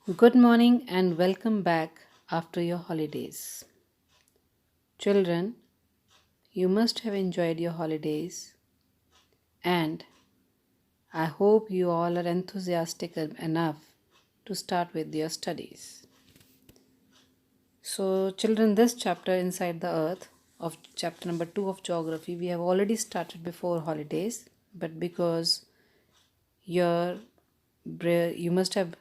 Good morning and welcome back after your holidays. Children, you must have enjoyed your holidays and I hope you all are enthusiastic enough to start with your studies. So, children, this chapter Inside the Earth of chapter number 2 of geography we have already started before holidays, but because your you must have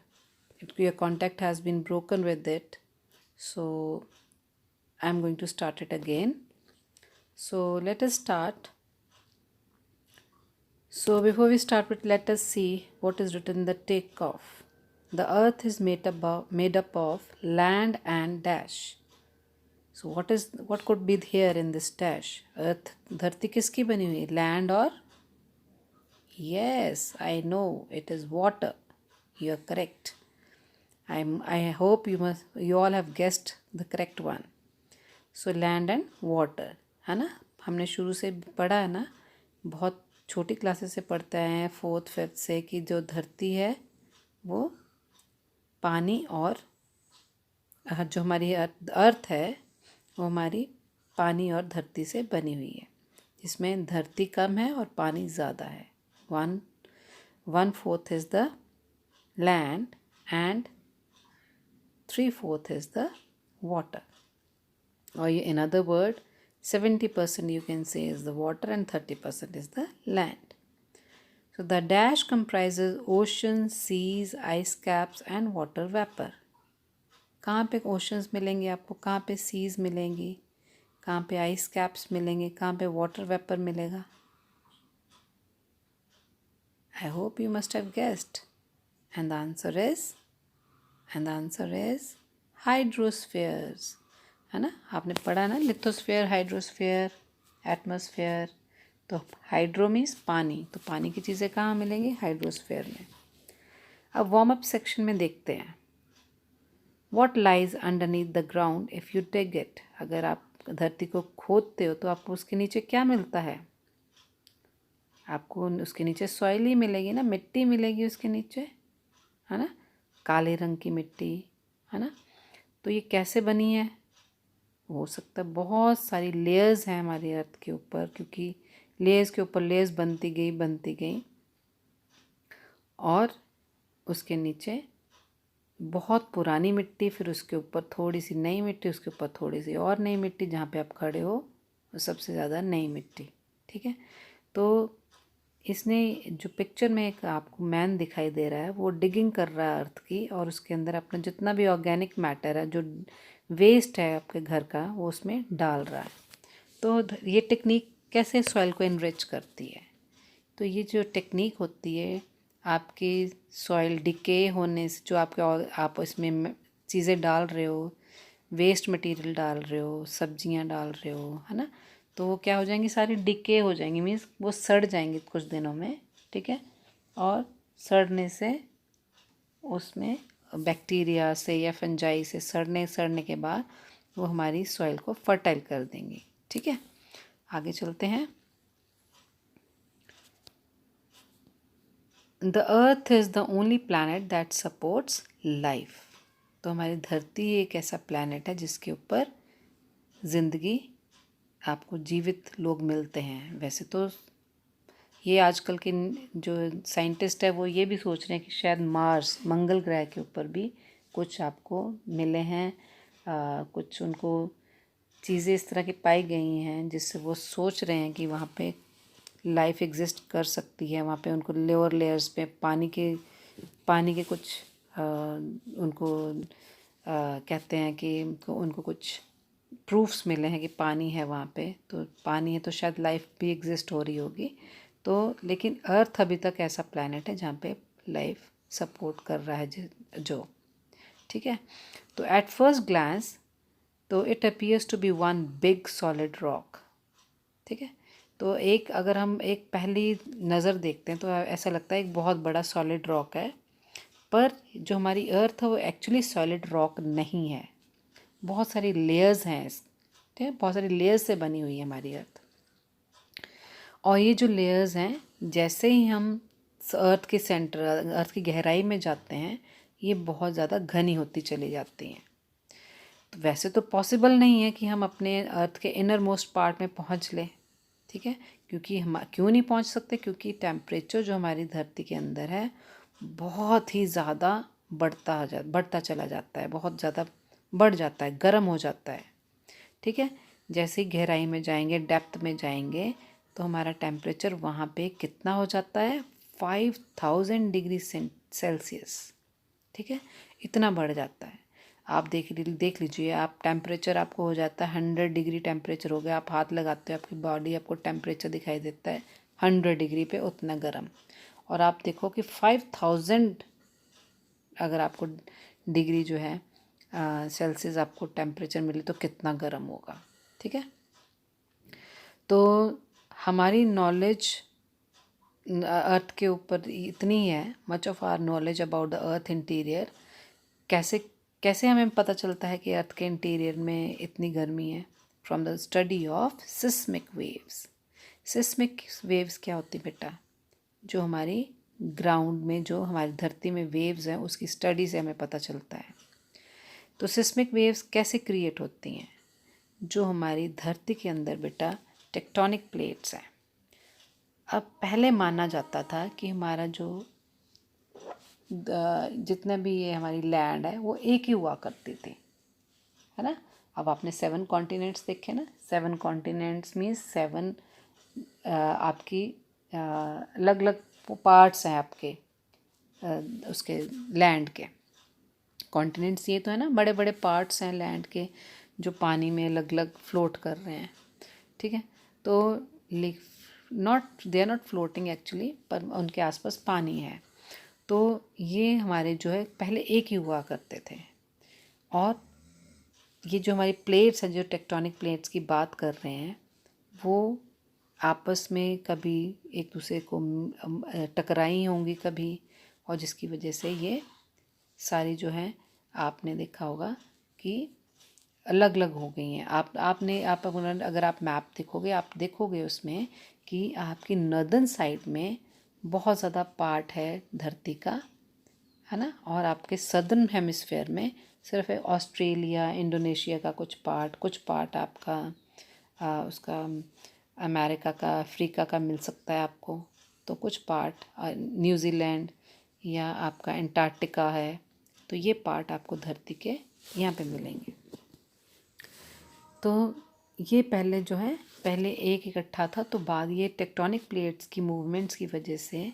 your contact has been broken with it, so I'm going to start it again. So let us start. So before we start with, let us see what is written in the takeoff. The earth is made up of land and dash. So what could be here in this dash? Earth धरती किसकी बनी हुई है? Land or? Yes, I know it is water. You are correct. I hope you all have guessed the correct one. So land and water है ना. हमने शुरू से पढ़ा है ना, बहुत छोटी क्लासेस से पढ़ते हैं, 4th 5th से, कि जो धरती है वो पानी और जो हमारी अर्थ है वो हमारी पानी और धरती से बनी हुई है, जिसमें धरती कम है और पानी ज़्यादा है. 1/4 is the land and 3/4 is the water. Or in other word, 70% you can say is the water and 30% is the land. So the dash comprises oceans, seas, ice caps and water vapor. कहाँ पे oceans मिलेंगे आपको, कहाँ पे seas मिलेंगी, कहाँ पे ice caps मिलेंगे, कहाँ पे water vapor मिलेगा? I hope you must have guessed. And the answer is hydrospheres. है ना, आपने पढ़ा ना, लिथोस्फेयर, हाइड्रोस्फेयर, एटमॉस्फेयर. तो हाइड्रो मीन्स पानी, तो पानी की चीज़ें कहाँ मिलेंगी? हाइड्रोस्फेयर में. अब वार्म अप सेक्शन में देखते हैं. What lies underneath the ground if you dig it. अगर आप धरती को खोदते हो तो आपको उसके नीचे क्या मिलता है? आपको उसके नीचे सॉइल ही मिलेगी ना, मिट्टी मिलेगी उसके नीचे, है ना, काले रंग की मिट्टी, है ना. तो ये कैसे बनी है? हो सकता है बहुत सारी लेयर्स हैं हमारी अर्थ के ऊपर, क्योंकि लेयर्स के ऊपर लेयर्स बनती गई और उसके नीचे बहुत पुरानी मिट्टी, फिर उसके ऊपर थोड़ी सी नई मिट्टी, उसके ऊपर थोड़ी सी और नई मिट्टी, जहाँ पे आप खड़े हो वो सबसे ज़्यादा नई मिट्टी. ठीक है. तो इसने जो पिक्चर में एक आपको मैन दिखाई दे रहा है, वो डिगिंग कर रहा है अर्थ की, और उसके अंदर अपना जितना भी ऑर्गेनिक मैटर है, जो वेस्ट है आपके घर का, वो उसमें डाल रहा है. तो ये टेक्निक कैसे सॉइल को इनरिच करती है? तो ये जो टेक्निक होती है, आपकी सॉइल डिके होने से, जो आप इसमें चीज़ें डाल रहे हो, वेस्ट मटेरियल डाल रहे हो, सब्जियां डाल रहे हो, है ना, तो वो क्या हो जाएंगी? सारी डिके हो जाएंगी, मीन्स वो सड़ जाएंगी कुछ दिनों में. ठीक है. और सड़ने से उसमें बैक्टीरिया से या फंजाई से सड़ने के बाद वो हमारी सॉइल को फर्टाइल कर देंगी. ठीक है. आगे चलते हैं. The earth is the only planet that supports life. तो हमारी धरती एक ऐसा प्लानट है जिसके ऊपर ज़िंदगी, आपको जीवित लोग मिलते हैं. वैसे तो ये आजकल के जो साइंटिस्ट है वो ये भी सोच रहे हैं कि शायद मार्स, मंगल ग्रह के ऊपर भी कुछ आपको मिले हैं, कुछ उनको चीज़ें इस तरह की पाई गई हैं जिससे वो सोच रहे हैं कि वहाँ पे लाइफ एग्जिस्ट कर सकती है. वहाँ पे उनको लोअर लेयर्स पे पानी के कुछ उनको कहते हैं कि उनको कुछ प्रूफ्स मिले हैं कि पानी है वहाँ पे. तो पानी है तो शायद लाइफ भी एग्जिस्ट हो रही होगी. तो लेकिन अर्थ अभी तक ऐसा प्लैनेट है जहाँ पे लाइफ सपोर्ट कर रहा है जो. ठीक है. तो एट फर्स्ट ग्लांस तो it appears to be one big solid rock. ठीक है. तो अगर हम एक पहली नज़र देखते हैं तो ऐसा लगता है एक बहुत बड़ा सॉलिड रॉक है, पर जो हमारी अर्थ है वो एक्चुअली सॉलिड रॉक नहीं है. बहुत सारी लेयर्स हैं ठीक है, बहुत सारी लेयर्स से बनी हुई है हमारी अर्थ. और ये जो लेयर्स हैं, जैसे ही हम अर्थ के सेंटर, अर्थ की गहराई में जाते हैं, ये बहुत ज़्यादा घनी होती चली जाती हैं। तो वैसे तो पॉसिबल नहीं है कि हम अपने अर्थ के इनर मोस्ट पार्ट में पहुंच लें, ठीक है। क्योंकि हम क्यों नहीं पहुंच सकते? क्योंकि टेम्परेचर जो हमारी धरती के अंदर है बहुत ही ज़्यादा बढ़ता चला जाता है, बहुत ज़्यादा बढ़ जाता है, गर्म हो जाता है, ठीक है। जैसे ही गहराई में जाएंगे, डेप्थ में जाएंगे, तो हमारा टेम्परेचर वहाँ पे कितना हो जाता है? 5000 डिग्री सेल्सियस, ठीक है। इतना बढ़ जाता है। आप देख लीजिए, आप टेम्परेचर आपको हो जाता है 100 डिग्री टेम्परेचर हो गया, आप हाथ लगाते हो, आपकी बॉडी आपको टेम्परेचर दिखाई देता है 100 डिग्री पे, उतना गर्म। और आप देखो कि 5000 अगर आपको डिग्री जो है सेल्सियस आपको टेम्परेचर मिले तो कितना गर्म होगा, ठीक है। तो हमारी नॉलेज अर्थ के ऊपर इतनी ही है, much of our knowledge about the earth interior. कैसे कैसे हमें पता चलता है कि अर्थ के इंटीरियर में इतनी गर्मी है? From the study of seismic waves. Seismic waves क्या होती बेटा? जो हमारी ग्राउंड में, जो हमारी धरती में वेव्स हैं, उसकी स्टडी से हमें पता चलता है। तो सिस्मिक वेव्स कैसे क्रिएट होती हैं? जो हमारी धरती के अंदर बेटा टेक्टोनिक प्लेट्स हैं। अब पहले माना जाता था कि हमारा जो जितना भी ये हमारी लैंड है वो एक ही हुआ करती थी, है ना। अब आपने 7 कॉन्टिनेंट्स देखे ना, 7 कॉन्टिनेंट्स मीन्स 7 आपकी अलग अलग पार्ट्स हैं आपके उसके लैंड के। कॉन्टिनेंट्स ये तो है ना, बड़े बड़े पार्ट्स हैं लैंड के जो पानी में अलग अलग फ्लोट कर रहे हैं, ठीक है। तो they are not floating actually, पर उनके आसपास पानी है। तो ये हमारे जो है पहले एक ही हुआ करते थे। और ये जो हमारी प्लेट्स हैं, जो टेक्टोनिक प्लेट्स की बात कर रहे हैं, वो आपस में कभी एक दूसरे को टकराई होंगी कभी, और जिसकी वजह से ये सारी जो है आपने देखा होगा कि अलग अलग हो गई हैं। आप अगर आप मैप देखोगे, आप देखोगे उसमें कि आपकी नॉर्दर्न साइड में बहुत ज़्यादा पार्ट है धरती का, है ना। और आपके सदर्न हेमिस्फेयर में सिर्फ ऑस्ट्रेलिया, इंडोनेशिया का कुछ पार्ट आपका उसका अमेरिका का, अफ्रीका का मिल सकता है आपको। तो कुछ पार्ट न्यूजीलैंड या आपका अंटार्कटिका है, तो ये पार्ट आपको धरती के यहाँ पे मिलेंगे। तो ये पहले जो है, पहले एक इकट्ठा था, तो बाद ये टेक्टोनिक प्लेट्स की मूवमेंट्स की वजह से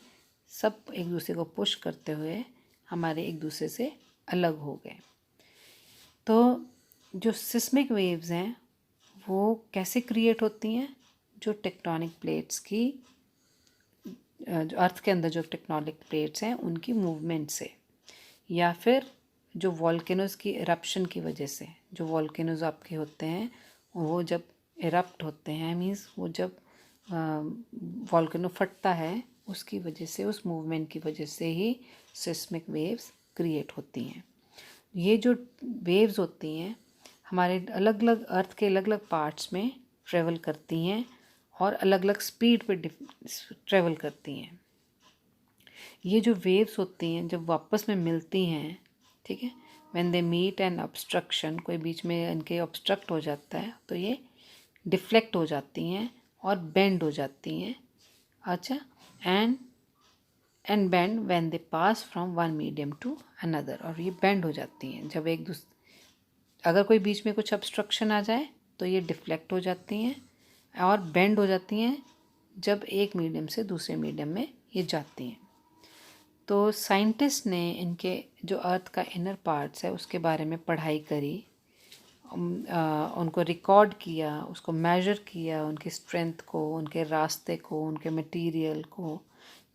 सब एक दूसरे को पुश करते हुए हमारे एक दूसरे से अलग हो गए। तो जो सिस्मिक वेव्स हैं वो कैसे क्रिएट होती हैं? जो टेक्टोनिक प्लेट्स की जो अर्थ के अंदर जो टेक्टोनिक प्लेट्स हैं उनकी मूवमेंट से, या फिर जो वॉल्केनोज़ की इरप्शन की वजह से। जो वॉल्केनोज़ आपके होते हैं वो जब इरप्ट होते हैं, मीन्स वो जब वॉल्केनो फटता है, उसकी वजह से, उस मूवमेंट की वजह से ही सिस्मिक वेव्स क्रिएट होती हैं। ये जो वेव्स होती हैं हमारे अलग अलग अर्थ के अलग अलग पार्ट्स में ट्रेवल करती हैं और अलग अलग स्पीड पे ट्रेवल करती हैं। ये जो वेव्स होती हैं जब वापस में मिलती हैं, ठीक है, when they meet an obstruction, कोई बीच में इनके ऑब्स्ट्रक्ट हो जाता है, तो ये डिफ्लेक्ट हो जाती हैं और बेंड हो जाती हैं। अच्छा, and bend when they pass from one medium to another. और ये बेंड हो जाती हैं जब अगर कोई बीच में कुछ ऑब्स्ट्रक्शन आ जाए तो ये डिफ्लेक्ट हो जाती हैं, और बेंड हो जाती हैं जब एक मीडियम से दूसरे मीडियम में ये जाती हैं। तो साइंटिस्ट ने इनके जो अर्थ का इनर पार्ट्स है उसके बारे में पढ़ाई करी, उनको रिकॉर्ड किया, उसको मेजर किया, उनकी स्ट्रेंथ को, उनके रास्ते को, उनके मटेरियल को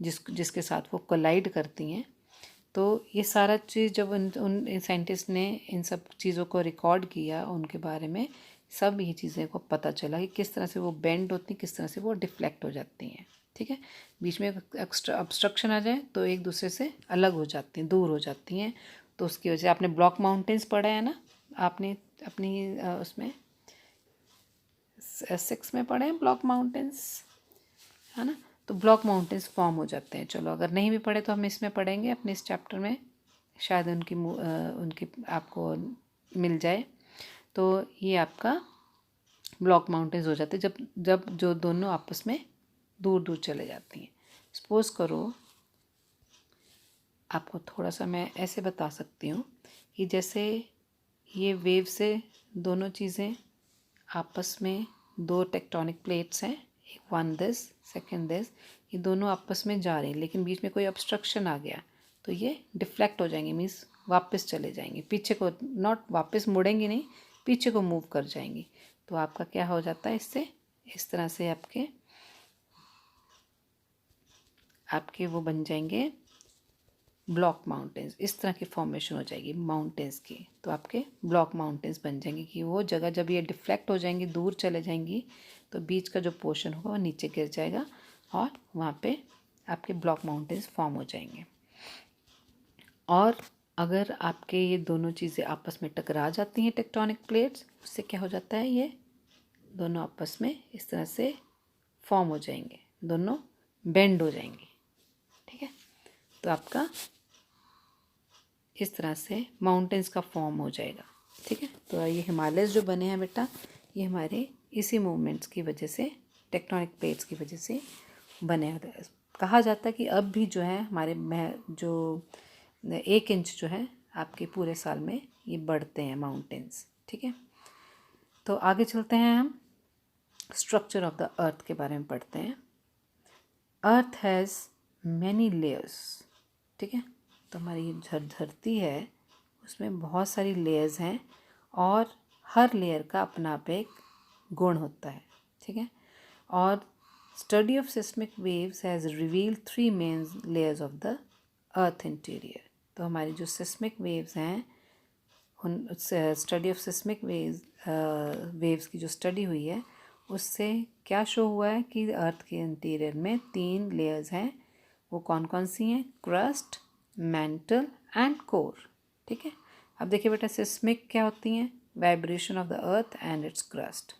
जिसके साथ वो कोलाइड करती हैं। तो ये सारा चीज़ जब उन साइंटिस्ट ने इन सब चीज़ों को रिकॉर्ड किया, उनके बारे में सब ये चीज़ें को पता चला कि किस तरह से वो बेंड होती हैं, किस तरह से वो डिफ्लेक्ट हो जाती हैं, ठीक है। बीच में एक्स्ट्रा ऑब्स्ट्रक्शन आ जाए तो एक दूसरे से अलग हो जाती हैं, दूर हो जाती हैं। तो उसकी वजह से आपने ब्लॉक माउंटेन्स पढ़ा है ना, आपने अपनी उसमें 6 में पढ़े हैं ब्लॉक माउंटेन्स, है ना। तो ब्लॉक माउंटेन्स फॉर्म हो जाते हैं। चलो, अगर नहीं भी पढ़े तो हम इसमें पढ़ेंगे अपने इस चैप्टर में, शायद उनकी आपको मिल जाए। तो ये आपका ब्लॉक माउंटेन्स हो जाते हैं जब जब जो दोनों आपस में दूर दूर चले जाती हैं। सपोज़ करो, आपको थोड़ा सा मैं ऐसे बता सकती हूँ कि जैसे ये वेव से दोनों चीज़ें आपस में, दो टेक्टोनिक प्लेट्स हैं, एक वन दिस सेकंड दिस, ये दोनों आपस में जा रहे हैं, लेकिन बीच में कोई ऑब्स्ट्रक्शन आ गया तो ये डिफ्लेक्ट हो जाएंगे, मीन्स वापस चले जाएंगे पीछे को, नॉट वापस मुड़ेंगी नहीं, पीछे को मूव कर जाएंगी। तो आपका क्या हो जाता है, इससे इस तरह से आपके वो बन जाएंगे ब्लॉक माउंटेन्स। इस तरह की फॉर्मेशन हो जाएगी माउंटेन्स की, तो आपके ब्लॉक माउंटेन्स बन जाएंगे कि वो जगह जब ये डिफ्लेक्ट हो जाएंगी, दूर चले जाएंगी, तो बीच का जो पोर्शन होगा वो नीचे गिर जाएगा और वहाँ पे आपके ब्लॉक माउंटेन्स फॉर्म हो जाएंगे। और अगर आपके ये दोनों चीज़ें आपस में टकरा जाती हैं टेक्टोनिक प्लेट्स, उससे क्या हो जाता है, ये दोनों आपस में इस तरह से फॉर्म हो जाएंगे, दोनों बेंड हो जाएंगे। ठीक है, तो आपका इस तरह से माउंटेन्स का फॉर्म हो जाएगा। ठीक है, तो ये हिमालयस जो बने हैं बेटा, ये हमारे इसी मूवमेंट्स की वजह से, टेक्टोनिक प्लेट्स की वजह से बने होते हैं। कहा जाता है कि अब भी जो है हमारे जो 1 इंच जो है आपके पूरे साल में ये बढ़ते हैं माउंटेन्स। ठीक है, तो आगे चलते हैं, हम स्ट्रक्चर ऑफ द अर्थ के बारे में पढ़ते हैं। अर्थ हैज़ मैनी लेयर्स। ठीक है, तो हमारी ये धरती है उसमें बहुत सारी लेयर्स हैं और हर लेयर का अपना आप एक गुण होता है। ठीक है, और study of seismic waves has revealed 3 main layers of the earth interior. तो हमारी जो सिस्मिक वेव्स हैं, उन स्टडी ऑफ सिस्मिक वेव्स की जो स्टडी हुई है, उससे क्या शो हुआ है कि अर्थ के इंटीरियर में 3 लेयर्स हैं। वो कौन कौन सी हैं, क्रस्ट, मैंटल एंड कोर। ठीक है, अब देखिए बेटा, सिस्मिक क्या होती हैं, vibration of the earth and it's crust.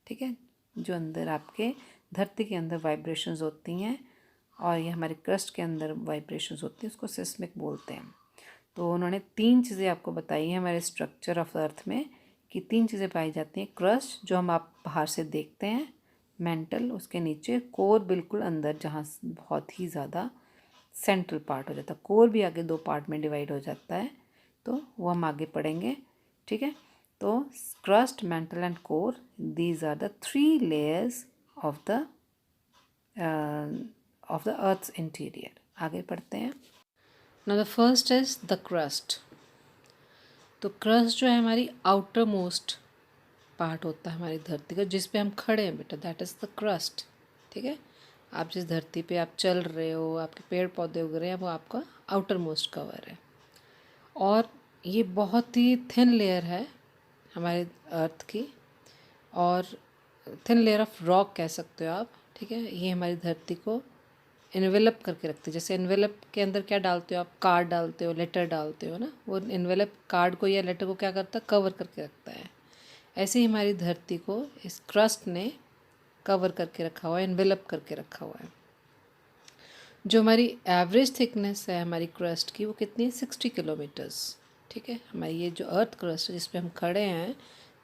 ठीक है, जो अंदर आपके धरती के अंदर वाइब्रेशंस होती हैं और ये हमारे क्रस्ट के अंदर वाइब्रेशंस होती हैं, उसको सिस्मिक बोलते हैं। तो उन्होंने 3 चीज़ें आपको बताई हैं हमारे स्ट्रक्चर ऑफ अर्थ में, कि 3 चीज़ें पाई जाती हैं, क्रस्ट जो हम आप बाहर से देखते हैं, मेंटल उसके नीचे, कोर बिल्कुल अंदर जहाँ बहुत ही ज़्यादा सेंट्रल पार्ट हो जाता है। कोर भी आगे 2 पार्ट में डिवाइड हो जाता है, तो वो हम आगे पढ़ेंगे। ठीक है, तो crust, mantle and core, these are the 3 layers of the earth's interior. आगे पढ़ते हैं। Now the first is the crust. तो क्रस्ट जो है हमारी आउटर मोस्ट पार्ट होता है हमारी धरती का, जिस पे हम खड़े हैं बेटा, दैट इज़ द क्रस्ट। ठीक है, आप जिस धरती पे आप चल रहे हो, आपके पेड़ पौधे उग रहे हैं, वो आपका आउटर मोस्ट कवर है। और ये बहुत ही थिन लेयर है हमारे अर्थ की, और थिन लेयर ऑफ रॉक कह सकते हो आप। ठीक है, ये हमारी धरती को इन्वेलप करके रखते हैं। जैसे इन्वेलप के अंदर क्या डालते हो आप, कार्ड डालते हो, लेटर डालते हो ना, वो इन्वेलप कार्ड को या लेटर को क्या करता है, कवर करके रखता है। ऐसे ही हमारी धरती को इस क्रस्ट ने कवर करके रखा हुआ है, इन्वेलप करके रखा हुआ है। जो हमारी एवरेज थिकनेस है हमारी क्रस्ट की, वो कितनी है, 60 किलोमीटर्स। ठीक है, हमारी ये जो अर्थ क्रस्ट है जिस पे हम खड़े हैं,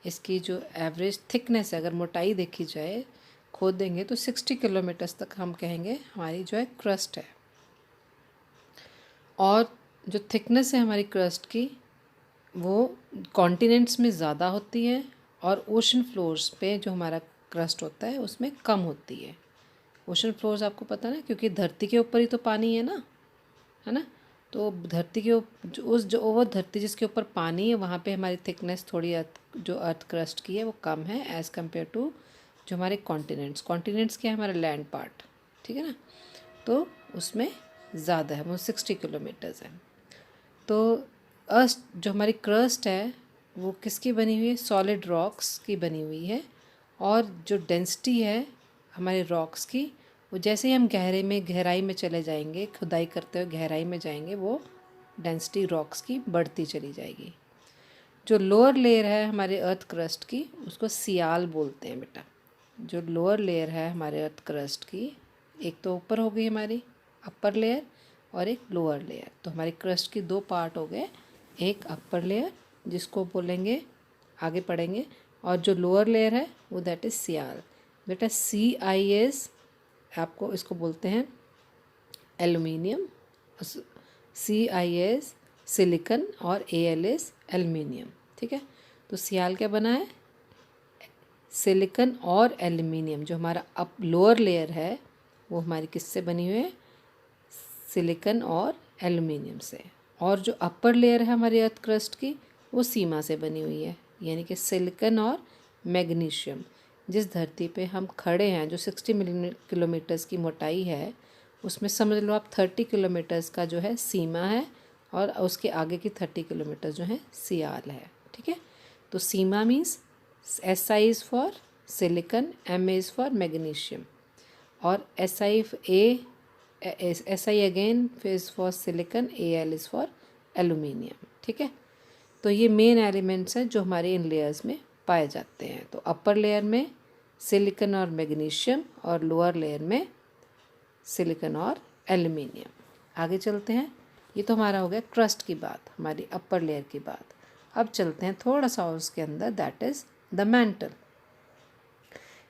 इसकी जो एवरेज थिकनेस है, अगर मोटाई देखी जाए, खोदेंगे तो 60 किलोमीटर्स तक हम कहेंगे हमारी जो है क्रस्ट है। और जो थिकनेस है हमारी क्रस्ट की, वो कॉन्टिनेंट्स में ज़्यादा होती है और ओशन फ्लोर्स पे जो हमारा क्रस्ट होता है उसमें कम होती है। ओशन फ्लोर्स आपको पता ना, क्योंकि धरती के ऊपर ही तो पानी है ना, तो धरती के वो धरती जिसके ऊपर पानी है, वहाँ पे हमारी थिकनेस थोड़ी जो अर्थ क्रस्ट की है वो कम है एज़ कम्पेयर टू जो हमारे कॉन्टिनेंट्स क्या है, हमारा लैंड पार्ट। ठीक है ना, तो उसमें ज़्यादा है, वो 60 किलोमीटर्स है। तो जो हमारी क्रस्ट है वो किसकी बनी हुई है, सॉलिड रॉक्स की बनी हुई है। और जो डेंसिटी है हमारे रॉक्स की, वो जैसे ही हम गहराई में चले जाएंगे, खुदाई करते हुए गहराई में जाएंगे, वो डेंसिटी रॉक्स की बढ़ती चली जाएगी। जो लोअर लेयर है हमारे अर्थ क्रस्ट की, उसको सियाल बोलते हैं बेटा। जो लोअर लेयर है हमारे अर्थ क्रस्ट की, एक तो ऊपर हो गई हमारी अपर लेयर, और एक लोअर लेयर। तो हमारी क्रस्ट की दो पार्ट हो गए, एक अपर लेयर जिसको बोलेंगे, आगे पढ़ेंगे, और जो लोअर लेयर है वो दैट इज़ सियाल। बेटा CIS आपको इसको बोलते हैं एल्युमिनियम, CIS सिलिकन और ALS एल्युमिनियम। ठीक है, तो सियाल क्या बना है, सिलिकन और एल्युमिनियम। जो हमारा अप लोअर लेयर है वो हमारी किससे बनी हुई है, सिलिकन और एल्युमिनियम से। और जो अपर लेयर है हमारी अर्थ क्रस्ट की वो सीमा से बनी हुई है, यानी कि सिलिकन और मैग्नीशियम। जिस धरती पे हम खड़े हैं जो 60 किलोमीटर्स की मोटाई है, उसमें समझ लो आप 30 किलोमीटर्स का जो है सीमा है और उसके आगे की 30 किलोमीटर जो है सियाल है। ठीक है, तो Seema means SI is for silicon, MA is for magnesium, और SI again is for silicon, AL is for aluminium. ठीक है, तो ये मेन एलिमेंट्स हैं जो हमारे इन लेयर्स में पाए जाते हैं। तो अपर लेयर में सिलिकन और मैग्नीशियम और लोअर लेयर में सिलिकन और एल्युमिनियम। आगे चलते हैं, ये तो हमारा हो गया क्रस्ट की बात, हमारी अपर लेयर की बात। अब चलते हैं थोड़ा सा और उसके अंदर, दैट इज़ द मैंटल।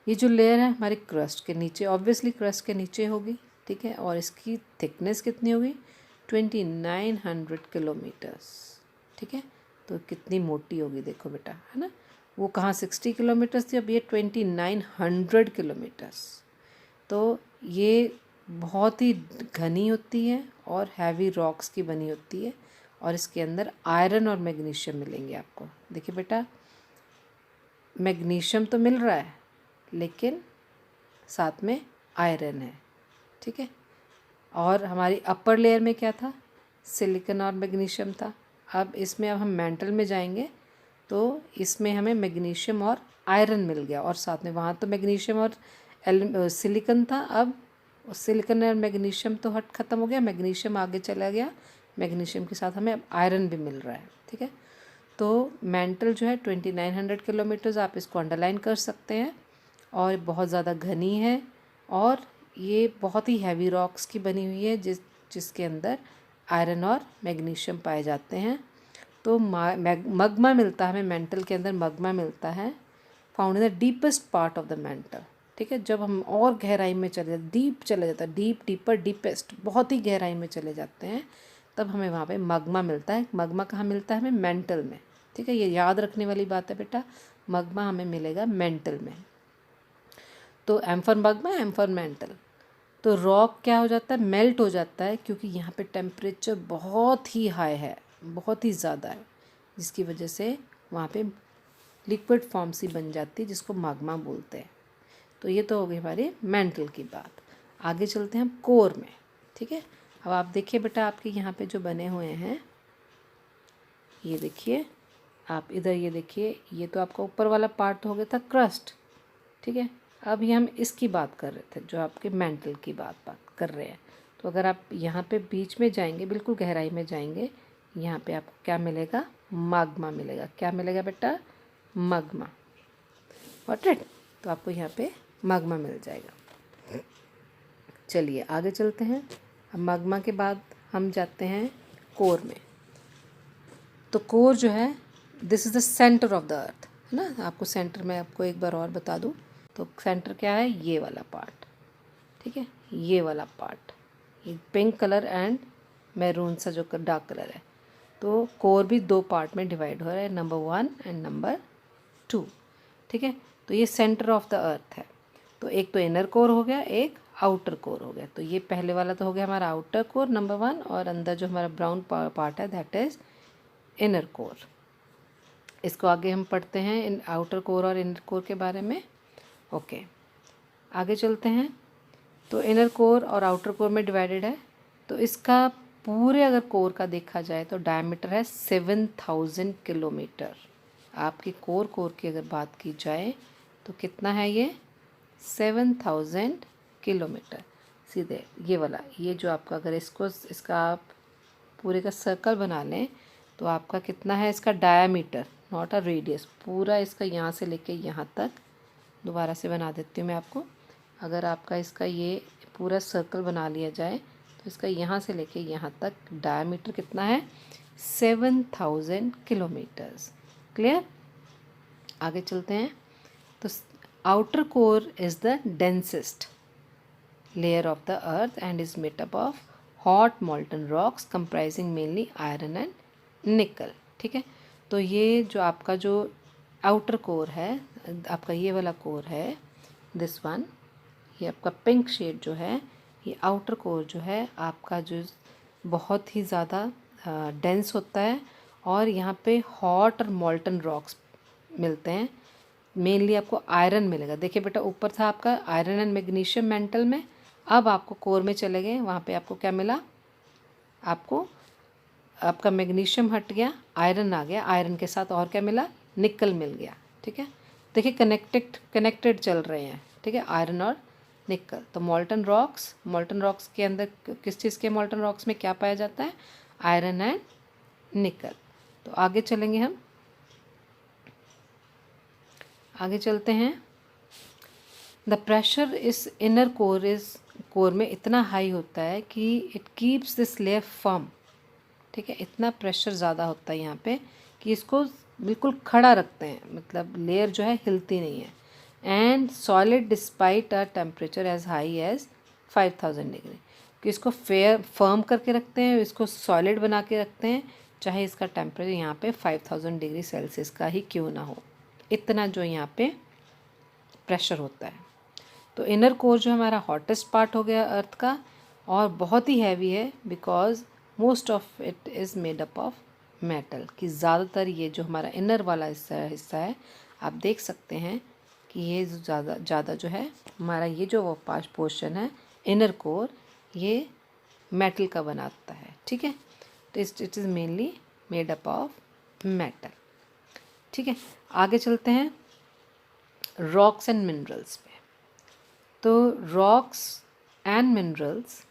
ये जो लेयर है हमारी क्रस्ट के नीचे, ऑब्वियसली क्रस्ट के नीचे होगी। ठीक है, और इसकी थिकनेस कितनी होगी, 2900 किलोमीटर्स। ठीक है, तो कितनी मोटी होगी देखो बेटा, है ना। वो कहाँ 60 किलोमीटर्स थी, अब ये 2900 किलोमीटर्स। तो ये बहुत ही घनी होती है और हैवी रॉक्स की बनी होती है, और इसके अंदर आयरन और मैग्नीशियम मिलेंगे आपको। देखिए बेटा, मैग्नीशियम तो मिल रहा है लेकिन साथ में आयरन है। ठीक है, और हमारी अपर लेयर में क्या था, सिलिकन और मैग्नीशियम था। अब हम मेंटल में जाएंगे तो इसमें हमें मैग्नीशियम और आयरन मिल गया, और साथ में वहाँ तो मैग्नीशियम और सिलिकन था। अब सिलिकन और मैग्नीशियम तो ख़त्म हो गया, मैग्नीशियम आगे चला गया, मैग्नीशियम के साथ हमें अब आयरन भी मिल रहा है। ठीक है, तो मेंटल जो है 2900 किलोमीटर्स, आप इसको अंडरलाइन कर सकते हैं, और बहुत ज़्यादा घनी है, और ये बहुत ही हैवी रॉक्स की बनी हुई है जिसके अंदर आयरन और मैग्नीशियम पाए जाते हैं। तो मग्मा मिलता है हमें मेंटल के अंदर, मग्मा मिलता है found in the deepest part of the mental. ठीक है, जब हम और गहराई में चले जाते, डीप चले जाता है, डीप डीपर डीपेस्ट, बहुत ही गहराई में चले जाते हैं, तब हमें वहाँ पे मग्मा मिलता है। मग्मा कहाँ मिलता है, हमें मेंटल में। ठीक है, ये याद रखने वाली बात है बेटा, मग्मा हमें मिलेगा मेंटल में। तो M for magma, M for mantle. तो रॉक क्या हो जाता है, मेल्ट हो जाता है, क्योंकि यहाँ पे टेम्परेचर बहुत ही हाई है, बहुत ही ज़्यादा है, जिसकी वजह से वहाँ पे लिक्विड फॉर्म सी बन जाती है जिसको माग्मा बोलते हैं। तो ये तो हो गई हमारी मेंटल की बात। आगे चलते हैं हम कोर में। ठीक है, अब आप देखिए बेटा, आपके यहाँ पे जो बने हुए हैं, ये देखिए आप इधर, ये देखिए, ये तो आपका ऊपर वाला पार्ट हो गया था क्रस्ट। ठीक है, अभी हम इसकी बात कर रहे थे, जो आपके मेंटल की बात कर रहे हैं। तो अगर आप यहाँ पे बीच में जाएंगे, बिल्कुल गहराई में जाएंगे, यहाँ पे आपको क्या मिलेगा, माग्मा मिलेगा। क्या मिलेगा बेटा, माग्मा। गॉट इट, तो आपको यहाँ पे माग्मा मिल जाएगा। चलिए आगे चलते हैं। अब माग्मा के बाद हम जाते हैं कोर में। तो कोर जो है, this is the centre of the अर्थ, है ना। आपको सेंटर में आपको एक बार और बता दूँ, तो सेंटर क्या है, ये वाला पार्ट। ठीक है, ये वाला पार्ट, ये पिंक कलर एंड मैरून सा जो डार्क कलर है। तो कोर भी दो पार्ट में डिवाइड हो रहा है, नंबर 1 एंड नंबर 2। ठीक है, तो ये सेंटर ऑफ द अर्थ है। तो एक तो इनर कोर हो गया, एक आउटर कोर हो गया। तो ये पहले वाला तो हो गया हमारा आउटर कोर नंबर 1, और अंदर जो हमारा ब्राउन पार्ट है दैट इज़ इनर कोर। इसको आगे हम पढ़ते हैं इन आउटर कोर और इनर कोर के बारे में। ओके, आगे चलते हैं। तो इनर कोर और आउटर कोर में डिवाइडेड है। तो इसका पूरे अगर कोर का देखा जाए तो डायमीटर है 7000 किलोमीटर। आपकी कोर की अगर बात की जाए तो कितना है ये, 7000 किलोमीटर। सीधे ये वाला, ये जो आपका, अगर इसका आप पूरे का सर्कल बना लें तो आपका कितना है इसका डायामीटर, नॉट अ रेडियस, पूरा इसका यहाँ से लेके यहाँ तक, दोबारा से बना देती हूँ मैं आपको। अगर आपका इसका ये पूरा सर्कल बना लिया जाए तो इसका यहाँ से लेके यहाँ तक डायमीटर कितना है 7000 किलोमीटर्स। क्लियर। आगे चलते हैं। तो outer core is the densest layer of the earth and is made up of hot molten rocks comprising mainly iron and निकल। ठीक है, तो ये जो आपका जो आउटर कोर है, आपका ये वाला कोर है, दिस वन, ये आपका पिंक शेड जो है, ये आउटर कोर जो है आपका जो बहुत ही ज़्यादा डेंस होता है और यहाँ पे हॉट और मोल्टन रॉक्स मिलते हैं। मेनली आपको आयरन मिलेगा। देखिए बेटा, ऊपर था आपका आयरन एंड मैग्नीशियम मेंटल में, अब आपको कोर में चले गए, वहाँ पे आपको क्या मिला, आपको आपका मैग्नीशियम हट गया, आयरन आ गया, आयरन के साथ और क्या मिला, निकल मिल गया। ठीक है, देखिए कनेक्टेड चल रहे हैं। ठीक है, आयरन और निकल। तो मोल्टन रॉक्स के अंदर किस चीज़ के मोल्टन रॉक्स में क्या पाया जाता है, आयरन एंड निकल। तो आगे चलेंगे हम, आगे चलते हैं। द प्रेशर इस इनर कोर में इतना हाई होता है कि it keeps this layer firm. ठीक है, इतना प्रेशर ज़्यादा होता है यहाँ पे कि इसको बिल्कुल खड़ा रखते हैं, मतलब लेयर जो है हिलती नहीं है। And solid despite a temperature as high as 5000 degree, कि इसको फर्म करके रखते हैं, इसको सॉलिड बना के रखते हैं, चाहे इसका टेम्परेचर यहाँ पे 5000 डिग्री सेल्सियस का ही क्यों ना हो, इतना जो यहाँ पे प्रेशर होता है। तो इनर कोर जो हमारा हॉटेस्ट पार्ट हो गया अर्थ का और बहुत ही हैवी है, because most of it is made up of metal, कि ज़्यादातर ये जो हमारा इनर वाला हिस्सा है, आप देख सकते हैं कि ये ज़्यादा जो है हमारा ये जो पोर्शन है इनर कोर, ये मेटल का बनाता है। ठीक है, तो it is mainly made up of metal. ठीक है, आगे चलते हैं रॉक्स एंड मिनरल्स पे। तो rocks and minerals,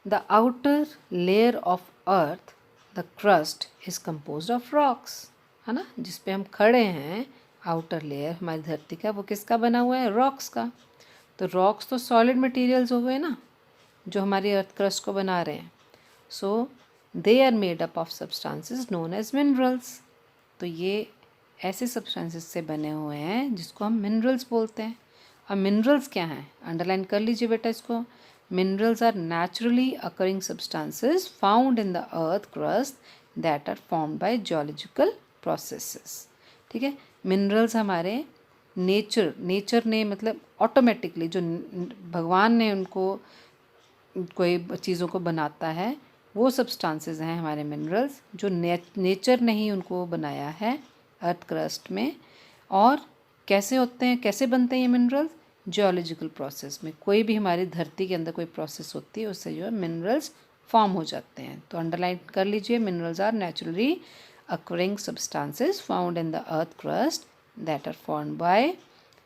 the outer layer of earth, the crust is composed of rocks, है ना, जिस पे हम खड़े हैं, आउटर लेयर हमारी धरती का, वो किसका बना हुआ है, रॉक्स का। तो रॉक्स तो सॉलिड मटेरियल्स हो गए ना, जो हमारी अर्थ क्रस्ट को बना रहे हैं। So they are made up of substances known as minerals. तो ये ऐसे सब्सटेंसेस से बने हुए हैं जिसको हम मिनरल्स बोलते हैं। अब मिनरल्स क्या हैं, अंडरलाइन कर लीजिए बेटा इसको। Minerals are naturally occurring substances found in the earth crust that are formed by geological processes. ठीक है, मिनरल्स हमारे नेचर ने मतलब ऑटोमेटिकली जो भगवान ने उनको कोई चीज़ों को बनाता है, वो सब्सटेंसेस हैं हमारे मिनरल्स, जो नेचर ने ही उनको बनाया है अर्थ क्रस्ट में। और कैसे होते हैं, कैसे बनते हैं ये मिनरल्स, जियोलॉजिकल प्रोसेस में। कोई भी हमारी धरती के अंदर कोई प्रोसेस होती है, उससे जो है मिनरल्स फॉर्म हो जाते हैं। तो अंडरलाइन कर लीजिए, minerals are naturally occurring substances found in the earth crust that are formed by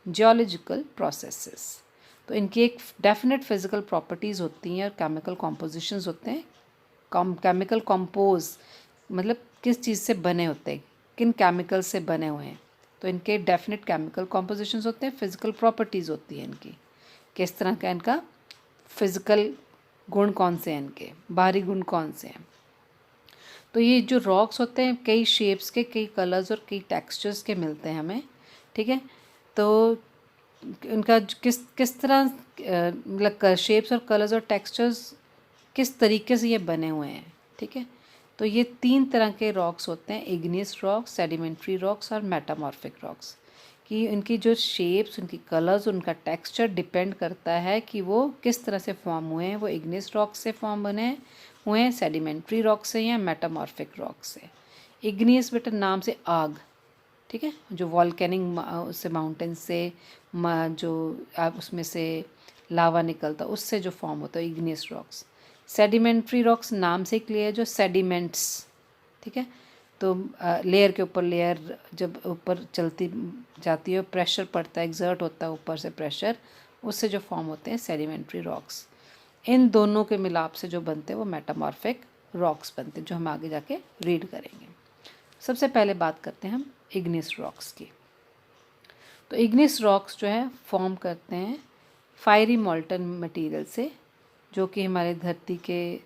geological processes. तो इनकी एक डेफिनेट फिजिकल प्रॉपर्टीज़ होती हैं और केमिकल कॉम्पोजिशंस होते हैं। केमिकल कंपोज मतलब किस चीज़ से बने होते हैं, किन केमिकल से बने हुए हैं। तो इनके डेफिनेट केमिकल कॉम्पोजिशंस होते हैं, फिजिकल प्रॉपर्टीज़ होती हैं इनकी, किस तरह का इनका फिजिकल गुण कौन से हैं, इनके बाहरी गुण कौन से हैं। तो ये जो रॉक्स होते हैं कई शेप्स के, कई कलर्स और कई टेक्सचर्स के मिलते हैं हमें। ठीक है, तो इनका किस तरह मतलब शेप्स और कलर्स और टेक्सचर्स किस तरीके से ये बने हुए हैं। ठीक है, तो ये 3 तरह के रॉक्स होते हैं, इग्नियस रॉक्स, सेडिमेंट्री रॉक्स और मेटामॉर्फिक रॉक्स। कि इनकी जो शेप्स, उनकी कलर्स, उनका टेक्सचर डिपेंड करता है कि वो किस तरह से फॉर्म हुए हैं। वो इग्नियस रॉक से फॉर्म बने हुए हैं, सेडिमेंट्री रॉक से या मेटामॉर्फिक रॉक से। इग्नियस बेटा नाम से आग, ठीक है, जो वॉल्केनिक उससे माउंटेन से जो उसमें से लावा निकलता उससे जो फॉर्म होता है इग्नियस रॉक्स। सेडिमेंट्री रॉक्स नाम से क्लियर, जो सेडिमेंट्स, ठीक है, तो लेयर के ऊपर लेयर जब ऊपर चलती जाती है, प्रेशर पड़ता है, एक्सर्ट होता है ऊपर से प्रेशर, उससे जो फॉर्म होते हैं सेडिमेंट्री रॉक्स। इन दोनों के मिलाप से जो बनते हैं वो मेटामॉर्फिक रॉक्स बनते हैं, जो हम आगे जाके रीड करेंगे। सबसे पहले बात करते हैं हम इग्नियस रॉक्स की। तो इग्नियस रॉक्स जो है फॉर्म करते हैं फायरी मोल्टन मटेरियल से, जो कि हमारे धरती के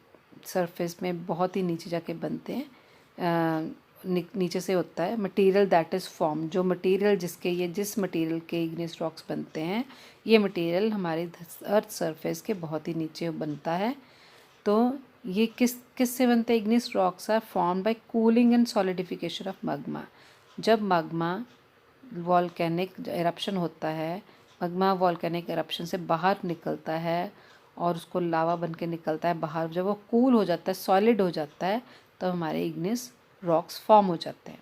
सरफेस में बहुत ही नीचे जाके बनते हैं, नीचे से होता है। मटेरियल दैट इज़ फॉर्म, जो मटेरियल जिस मटेरियल के इग्नियस रॉक्स बनते हैं, ये मटेरियल हमारे अर्थ सरफेस के बहुत ही नीचे बनता है। तो ये किस से बनते हैं? Igneous rocks are form by cooling and solidification of magma। जब magma वॉल्केनिक एरप्शन होता है, magma वॉल्केनिक एरप्शन से बाहर निकलता है और उसको लावा बन के निकलता है बाहर, जब वो कूल हो जाता है, सॉलिड हो जाता है, तो हमारे इग्नियस रॉक्स फॉर्म हो जाते हैं।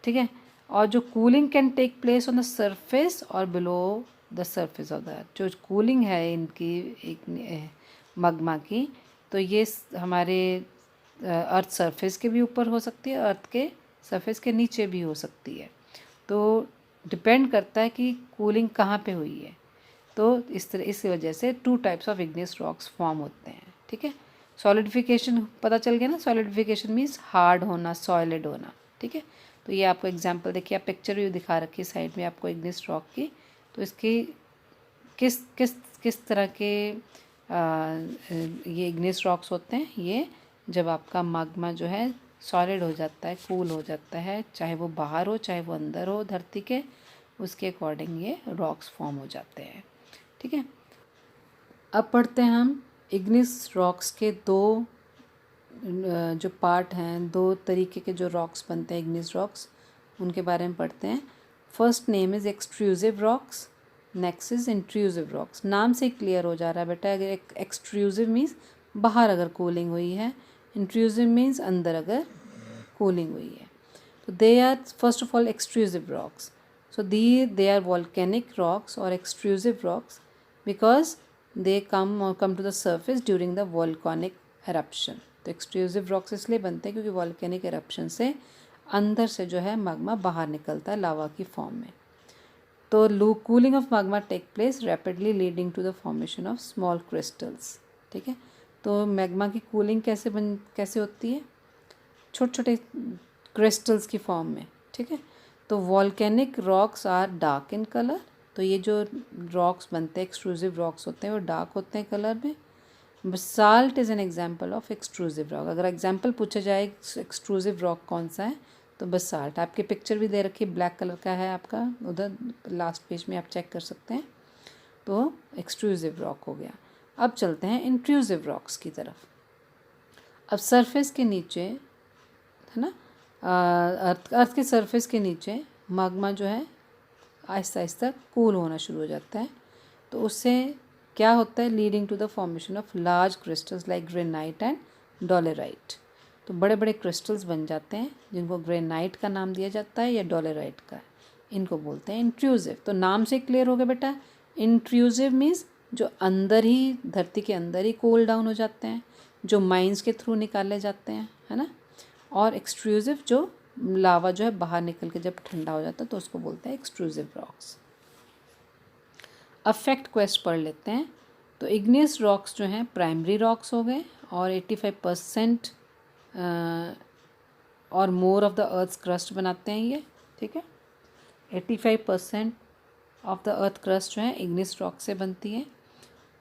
ठीक है। और जो cooling can take place on the surface और below the surface of the earth, जो कूलिंग है इनकी एक magma की, तो ये हमारे अर्थ सरफेस के भी ऊपर हो सकती है, अर्थ के सरफेस के नीचे भी हो सकती है। तो डिपेंड करता है कि कूलिंग कहाँ पे हुई है। तो इस वजह से 2 types of igneous rocks form होते हैं। ठीक है। सॉलिडिफिकेशन पता चल गया ना, सॉलिडिफिकेशन मीन्स हार्ड होना, सॉलिड होना। ठीक है। तो ये आपको एग्जांपल देखिए, आप पिक्चर भी दिखा रखी है साइड में आपको इग्नियस रॉक की। तो इसकी किस किस किस तरह के ये इग्नियस रॉक्स होते हैं? ये जब आपका magma जो है सॉलिड हो जाता है, कूल हो जाता है, चाहे वो बाहर हो चाहे वो अंदर हो धरती के, उसके अकॉर्डिंग ये रॉक्स फॉर्म हो जाते हैं। ठीक है। अब पढ़ते हैं हम इग्नियस रॉक्स के दो जो पार्ट हैं, 2 तरीके के जो रॉक्स बनते हैं इग्नियस रॉक्स, उनके बारे में पढ़ते हैं। First name is extrusive rocks, next is intrusive rocks. नाम से क्लियर हो जा रहा है बेटा, अगर एक्सट्रूसिव मीन्स बाहर अगर कूलिंग हुई है, इंट्रूसिव मीन्स अंदर अगर कूलिंग हुई है। तो they are first of all extrusive rocks. So they are volcanic rocks or extrusive rocks because they come to the surface during the volcanic eruption। तो extrusive rocks इसलिए बनते हैं क्योंकि volcanic eruption से अंदर से जो है magma बाहर निकलता है लावा की फॉर्म में। तो cooling of magma take place rapidly leading to the formation of small crystals. ठीक है। तो मैग्मा की कूलिंग कैसे होती है? छोटे छोटे क्रिस्टल्स की फॉर्म में। ठीक है। तो volcanic rocks are dark in colour. तो ये जो रॉक्स बनते हैं एक्सट्रूसिव रॉक्स होते हैं वो डार्क होते हैं कलर में। Basalt is an example of extrusive rock. अगर एग्जांपल पूछा जाए एक्सट्रूसिव रॉक कौन सा है, तो बसाल्ट। आपके पिक्चर भी दे रखी है, ब्लैक कलर का है आपका, उधर लास्ट पेज में आप चेक कर सकते हैं। तो एक्सट्रूसिव रॉक हो गया। अब चलते हैं इंट्रूसिव रॉक्स की तरफ। अब सरफेस के नीचे है ना, अर्थ के सरफेस के नीचे magma जो है आहिस्ता आहिस्ता कूल होना शुरू हो जाता है। तो उससे क्या होता है? Leading to the formation of large crystals like granite and dolerite. तो बड़े बड़े क्रिस्टल्स बन जाते हैं जिनको ग्रेनाइट का नाम दिया जाता है या डोलेराइट का, इनको बोलते हैं इंट्रूसिव। तो नाम से क्लियर हो गया बेटा, इंट्रूसिव मीन्स जो अंदर ही धरती के अंदर ही कूल डाउन हो जाते हैं, जो माइंस के थ्रू निकाले जाते हैं, है ना। और एक्सट्रूसिव जो लावा जो है बाहर निकल के जब ठंडा हो जाता है तो उसको बोलते हैं एक्सट्रूसिव रॉक्स। अब फैक्ट क्वेस्ट पढ़ लेते हैं। तो इग्नियस रॉक्स जो हैं प्राइमरी रॉक्स हो गए और 85% और more of the earth crust बनाते हैं ये। ठीक है। 85% ऑफ द अर्थ क्रस्ट जो है इग्नियस रॉक से बनती है।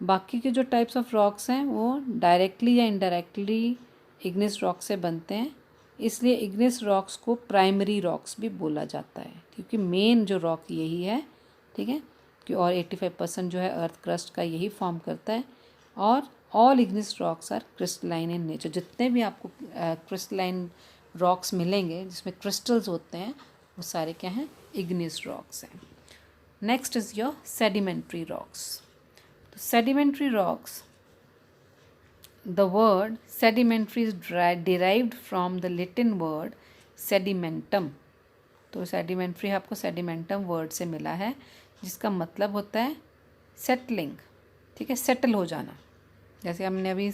बाकी के जो टाइप्स ऑफ रॉक्स हैं वो डायरेक्टली या इनडायरेक्टली इग्नियस रॉक से बनते हैं, इसलिए इग्नियस रॉक्स को प्राइमरी रॉक्स भी बोला जाता है क्योंकि मेन जो रॉक यही है। ठीक है। कि और 85% जो है अर्थ क्रस्ट का यही फॉर्म करता है। और all igneous rocks are crystalline in nature. जितने भी आपको क्रिस्टलाइन रॉक्स मिलेंगे जिसमें क्रिस्टल्स होते हैं वो सारे क्या हैं? इग्नियस रॉक्स हैं। Next is your sedimentary rocks. तो sedimentary rocks, the word sedimentary is derived from the Latin word sedimentum। तो sedimentary आपको sedimentum word से मिला है जिसका मतलब होता है सेटलिंग। ठीक है। सेटल हो जाना। जैसे हमने अभी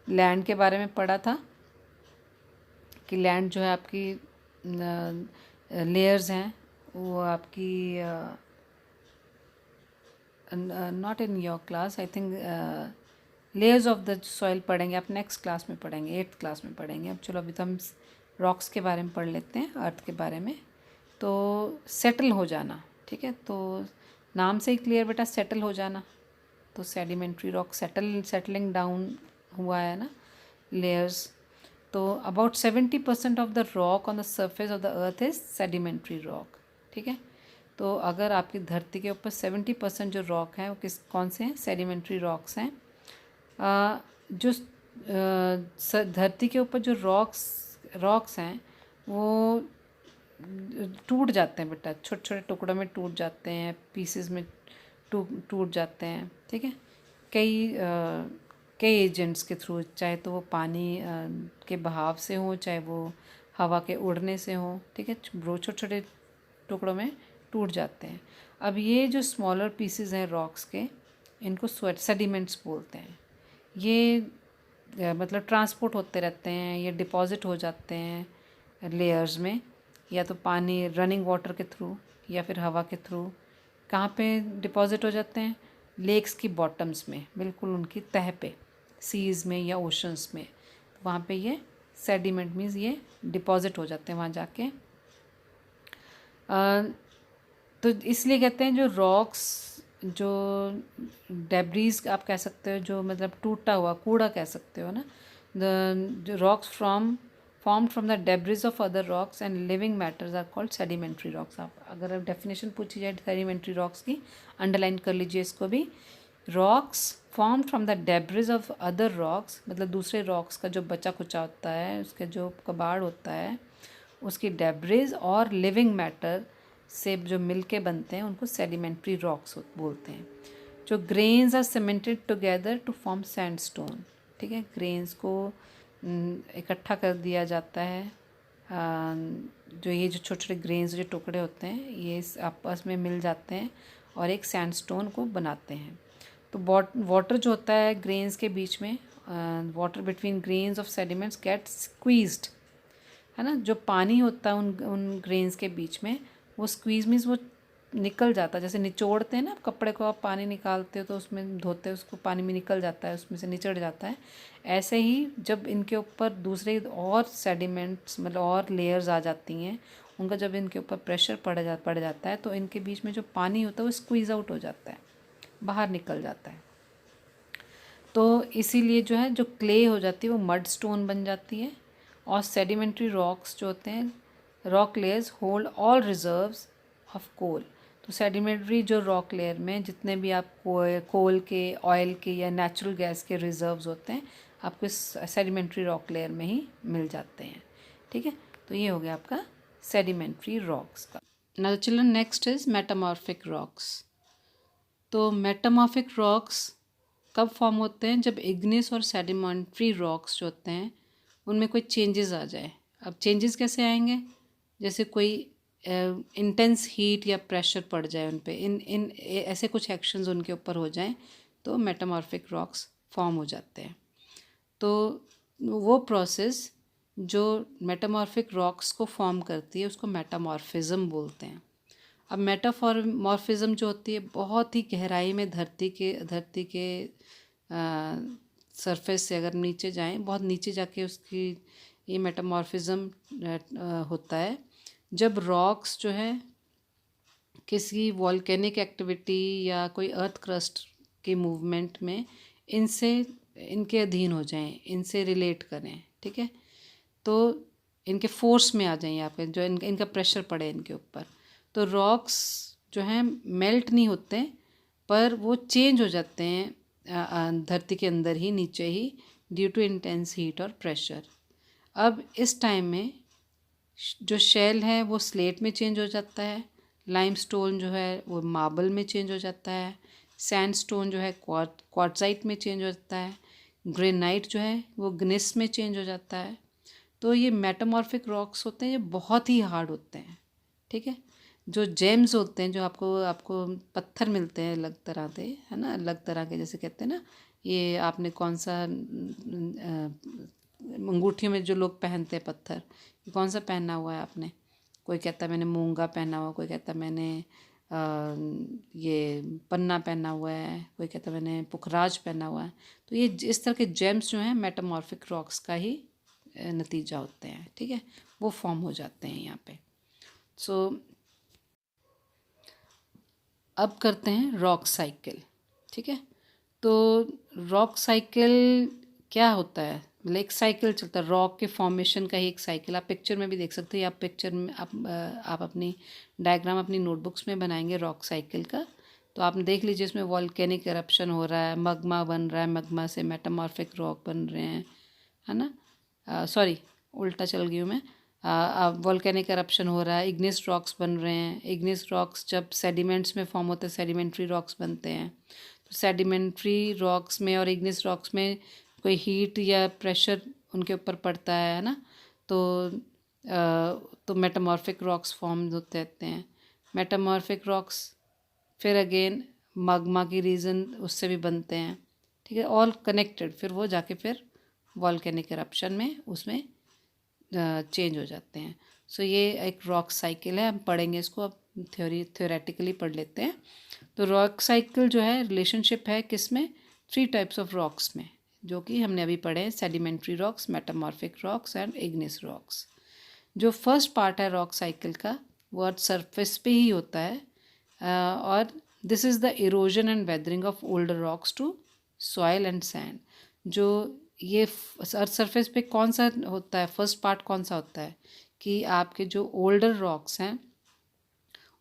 लैंड के बारे में पढ़ा था कि लैंड जो है आपकी लेयर्स हैं, वो आपकी not in your class, I think layers of the soil पढ़ेंगे आप नेक्स्ट क्लास में पढ़ेंगे, 8th क्लास में पढ़ेंगे। अब चलो अभी तो हम रॉक्स के बारे में पढ़ लेते हैं, अर्थ के बारे में। तो सेटल हो जाना। ठीक है। तो नाम से ही क्लियर बेटा, सेटल हो जाना। तो सेडिमेंट्री रॉक सेटलिंग डाउन हुआ है ना, लेयर्स। तो about 70% of the rock on the surface of the earth is sedimentary rock, ठीक है। तो अगर आपकी धरती के ऊपर 70% जो रॉक है वो कौन से हैं, सेडिमेंट्री रॉक्स हैं। जो धरती के ऊपर जो रॉक्स हैं वो टूट जाते हैं बेटा, छोटे छोटे टुकड़ों में टूट जाते हैं, पीसेस में टूट जाते हैं, ठीक है। कई एजेंट्स के थ्रू, चाहे तो वो पानी के बहाव से हो, चाहे वो हवा के उड़ने से हो, ठीक है। छोटे छोटे टुकड़ों में टूट जाते हैं। अब ये जो स्मॉलर पीसेस हैं रॉक्स के, इनको सेडिमेंट्स बोलते हैं। ये मतलब ट्रांसपोर्ट होते रहते हैं, ये डिपॉजिट हो जाते हैं लेयर्स में, या तो पानी रनिंग वाटर के थ्रू या फिर हवा के थ्रू। कहाँ पे डिपॉजिट हो जाते हैं, लेक्स की बॉटम्स में, बिल्कुल उनकी तह पे, सीज़ में या ओशंस में। वहाँ पे ये सेडिमेंट मीन्स ये डिपॉजिट हो जाते हैं वहाँ जाके। तो इसलिए कहते हैं जो रॉक्स, जो डेब्रीज आप कह सकते हो, जो मतलब टूटा हुआ कूड़ा कह सकते हो ना, जो rocks formed from the debris of other rocks and living matters are called sedimentary rocks. आप अगर डेफिनेशन पूछी जाए सेडिमेंट्री रॉक्स की, अंडरलाइन कर लीजिए इसको भी। Rocks form from the debris of other rocks, मतलब दूसरे रॉक्स का जो बचा कुचा होता है, उसके जो कबाड़ होता है, उसकी डेब्रिज और लिविंग मैटर से जो मिल के बनते हैं उनको सेडिमेंट्री रॉक्स बोलते हैं। जो grains are cemented together to form sandstone, ठीक है। ग्रेन्स को इकट्ठा कर दिया जाता है। जो ये जो छोटे छोटे ग्रेन्स जो टुकड़े होते हैं ये आपस में मिल जाते हैं और एक सैंडस्टोन को बनाते हैं। तो वाटर जो होता है ग्रेन्स के बीच में, water between grains of sediments get squeezed, है ना। जो पानी होता है उन ग्रेन्स के बीच में, वो स्क्वीज मीन्स वो निकल जाता है। जैसे निचोड़ते हैं ना कपड़े को, आप पानी निकालते हो तो उसमें धोते हो, उसको पानी में निकल जाता है, उसमें से निचड़ जाता है। ऐसे ही जब इनके ऊपर दूसरे और सेडिमेंट्स मतलब और लेयर्स आ जाती हैं, उनका जब इनके ऊपर प्रेशर पड़ जाता है तो इनके बीच में जो पानी होता है वो स्क्वीज़ आउट हो जाता है, बाहर निकल जाता है। तो इसीलिए जो है जो क्ले हो जाती है वो मड स्टोन बन जाती है। और सेडिमेंट्री रॉक्स जो होते हैं, rock layers hold all reserves of coal. तो सेडिमेंट्री जो रॉक लेयर में जितने भी आप कोल के, ऑयल के या नेचुरल गैस के रिजर्व्स होते हैं, आपको इस सेडिमेंट्री रॉक लेयर में ही मिल जाते हैं, ठीक है। तो ये हो गया आपका सेडिमेंट्री रॉक्स का। Now children, next is metamorphic rocks. तो मेटामॉर्फिक रॉक्स कब फॉर्म होते हैं, जब इग्निस और सेडिमेंट्री रॉक्स जो होते हैं उनमें कोई चेंजेस आ जाए। अब चेंजेस कैसे आएंगे, जैसे कोई इंटेंस हीट या प्रेशर पड़ जाए उन पे, इन ऐसे कुछ एक्शंस उनके ऊपर हो जाएं तो मेटामॉर्फिक रॉक्स फॉर्म हो जाते हैं। तो वो प्रोसेस जो मेटामॉर्फिक रॉक्स को फॉर्म करती है उसको मेटामॉर्फिज्म बोलते हैं। अब मेटामॉर्फिज्म जो होती है बहुत ही गहराई में धरती के सरफेस से अगर नीचे जाएं, बहुत नीचे जाके उसकी ये मेटामॉर्फिज्म होता है जब रॉक्स जो है किसी वॉल्केनिक एक्टिविटी या कोई अर्थ क्रस्ट के मूवमेंट में इनके अधीन हो जाएं, इनसे रिलेट करें, ठीक है। तो इनके फोर्स में आ जाएं, यहाँ पे जो इनका प्रेशर पड़े इनके ऊपर, तो रॉक्स जो हैं मेल्ट नहीं होते पर वो चेंज हो जाते हैं धरती के अंदर ही, नीचे ही, ड्यू टू इंटेंस हीट और प्रेशर। अब इस टाइम में जो शेल है वो स्लेट में चेंज हो जाता है, लाइमस्टोन जो है वो मार्बल में चेंज हो जाता है, सैंडस्टोन जो है क्वार्ट्जाइट में चेंज हो जाता है, ग्रेनाइट जो है वो ग्निस में चेंज हो जाता है। तो ये मेटामॉर्फिक रॉक्स होते हैं, ये बहुत ही हार्ड होते हैं, ठीक है। जो जेम्स होते हैं, जो आपको पत्थर मिलते हैं अलग तरह के, है ना, अलग तरह के, जैसे कहते हैं ना, ये आपने कौन सा अंगूठियों में जो लोग पहनते हैं पत्थर, कौन सा पहना हुआ है आपने, कोई कहता है मैंने मूंगा पहना हुआ, कोई कहता है मैंने ये पन्ना पहना हुआ है, कोई कहता है मैंने पुखराज पहना हुआ है। तो ये इस तरह के जेम्स जो हैं मेटामॉर्फिक रॉक्स का ही नतीजा होते हैं, ठीक है, वो फॉर्म हो जाते हैं यहाँ पे। सो अब करते हैं रॉक साइकिल, ठीक है। तो रॉक साइकिल क्या होता है, मतलब एक साइकिल चलता है, रॉक के फॉर्मेशन का ही एक साइकिल। आप पिक्चर में भी देख सकते हैं, आप पिक्चर में आप अपनी डायग्राम अपनी नोटबुक्स में बनाएंगे रॉक साइकिल का, तो आप देख लीजिए इसमें वॉल्केनिक एरप्शन हो रहा है, मगमा बन रहा है, मगमा से मेटामॉर्फिक रॉक बन रहे हैं, है ना। सॉरी, उल्टा चल गई हूँ मैं। वॉल्केनिक एरप्शन हो रहा है, इग्निस रॉक्स बन रहे हैं। इग्निस रॉक्स जब सेडिमेंट्स में फॉर्म होते हैं सेडिमेंट्री रॉक्स बनते हैं। तो सेडिमेंट्री रॉक्स में और इग्निस रॉक्स में कोई हीट या प्रेशर उनके ऊपर पड़ता है ना, तो मेटामॉर्फिक रॉक्स फॉर्म होते रहते हैं। मेटामॉर्फिक रॉक्स फिर अगेन magma की रीज़न उससे भी बनते हैं, ठीक है, ऑल कनेक्टेड। फिर वो जाके फिर वॉल्केनिक eruption में उसमें चेंज हो जाते हैं। सो ये एक रॉक साइकिल है, हम पढ़ेंगे इसको, अब थ्योरेटिकली पढ़ लेते हैं। तो रॉक साइकिल जो है रिलेशनशिप है किस में, 3 टाइप्स ऑफ रॉक्स में, जो कि हमने अभी पढ़े हैं, sedimentary rocks, metamorphic rocks and igneous rocks. जो फर्स्ट पार्ट है रॉक साइकिल का वो अर्थ सरफेस पे ही होता है, और this is the erosion and weathering of older rocks to soil and sand. जो ये अर्थ सरफेस पे कौन सा होता है, फर्स्ट पार्ट कौन सा होता है कि आपके जो ओल्डर रॉक्स हैं